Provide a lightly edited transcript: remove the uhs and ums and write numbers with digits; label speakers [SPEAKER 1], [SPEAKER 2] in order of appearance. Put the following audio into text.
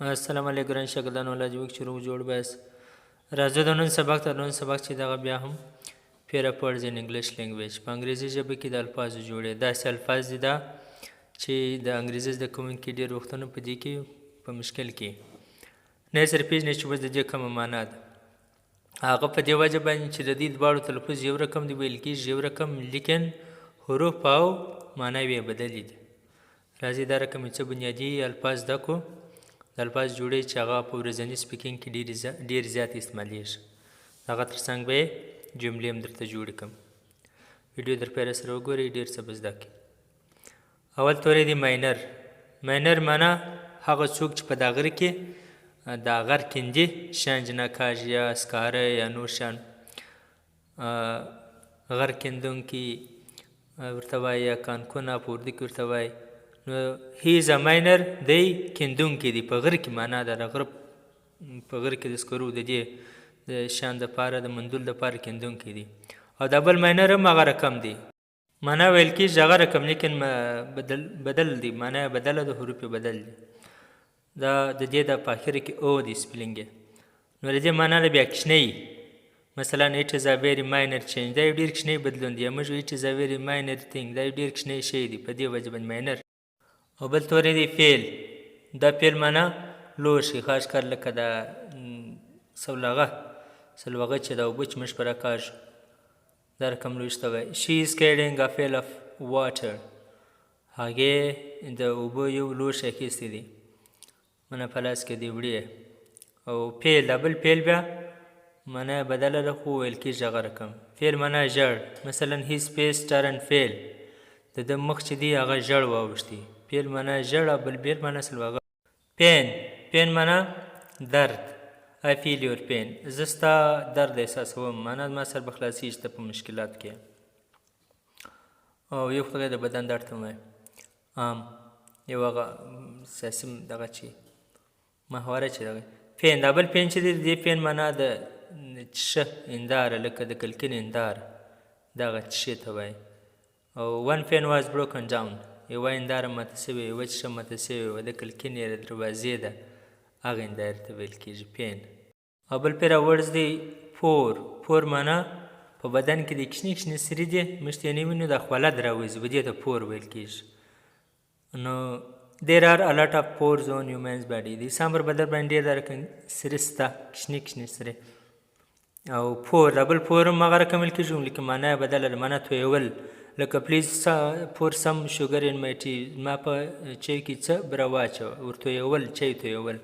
[SPEAKER 1] السلام علیکم ګران شاګردانو الله دې وکړي چې روغ جوړ باسي. راځه د نن سبق ته. نن سبق چې دغه بیا هم pair of words in English language په انګریزي ژبه کې د الفاظو جوړې داسې الفاظ دي دا چې د انګریزي زده کوونکي ډېر وختونه په دې کې په مشکل کې نه سره پېژني چې اوس د دې کومه معنا ده. هغه په دې وجه باندې چې د دې دواړو تلفظ یو رقم دی ویل کېږي یو رقم لیکن حروف او معناوې یې بدلې دي. راځئ دا رقم څه بنیادي الفاظ زده کړو. د الفاظ جوړې چې هغه په ورځني سپیکینګ کې ډېر زیات استعمالیږي. هغه تر څنګ به یې جملې هم درته جوړې کړم. ویډیو در پیره سره وګورئ ډېر څه به زده کړئ. اول توری دی ماینر. ماینر معنا هغه څوک چې په دا غر کې دا غر کیندي شیان جنا کاږي یا سکاره یا نور شیان غر کیندونکي ورته وایي یا کانکونه په اردو کې ورته وایي. نو هی از ا ماینر دی کیندونکی دی په غر کې معنا ده د غر په غر کې د سکرو د دې د شیان دپاره د مندول دپاره کیندونکی دی. او دا بل ماینر هم هغه رقم دی معنا ویل کېږي هغه رقم لیکن بدل دی معنا بدله د حروف بدل دی. دا د دې د په اخر کې او دی سپیلنګ یې نو د دې معنا بیا کوچنی مثلا it is a very minor change دا یو ډېر کوچنی بدلون دی. موږ it is a very minor thing دا یو ډېر کوچنی شی دی په دې وجه باندې ماینر. او بل توری دی فیل. دا فیل معنا لوښي خاص کار لکه د سلوغه چې د اوبو چې موږ پره کاږو دا رقم لوښي ته وایي. she is carrying a pail of water هغې د اوبو یو لوښی اخیستی دی معنا په لاس کې دی وړي. او فیل دا بل فیل بیا معنا بدله ده خو ویل کېږي هغه رقم. فیل معنا ژړ مثلا his face turned pale د ده مخ چې دی هغه ژړ واوښتي. فیل معنا ژړ او بل فیل معنا سلوغه. پین معنا درد. I feel your pain زه ستا درد احساسوم معنا ما سر به خلاصېږي ته په مشکلات کې. او یو خدای د بدن درد ته وایي یو هغه سیاسي دغه چې محوره چې دغه پین دا بل پین چې دی د دې پین معنا د څښه هنداره لکه د کلکین هنداره دغه څښې ته وایي. او one pen was broken down یوه هنداره ماته سوې یوه څښه ماته سوې وه د کلکین یې د دروازې ده هغه هندارې ته ویل کېږي پین. او بل پیر ورډز دی پور معنا په بدن کې د کوچني کوچني سرې دي موږ ته یې نه وینو دا خوله د راوځي په دې ته پور ویل کېږي. نو there are a lot of pores on human's body د انسان پر بدن باندې ډېر سرې شته کوچني کوچني سرې. او پور دا بل پور هم هغه رقم ویل کېږي لیکن معنا یې بدله ده معنا تویول لکه پلیز پور سم شوګر ان مای ټي ما په چای کې څه بره واچوه ورتویول چای تویول.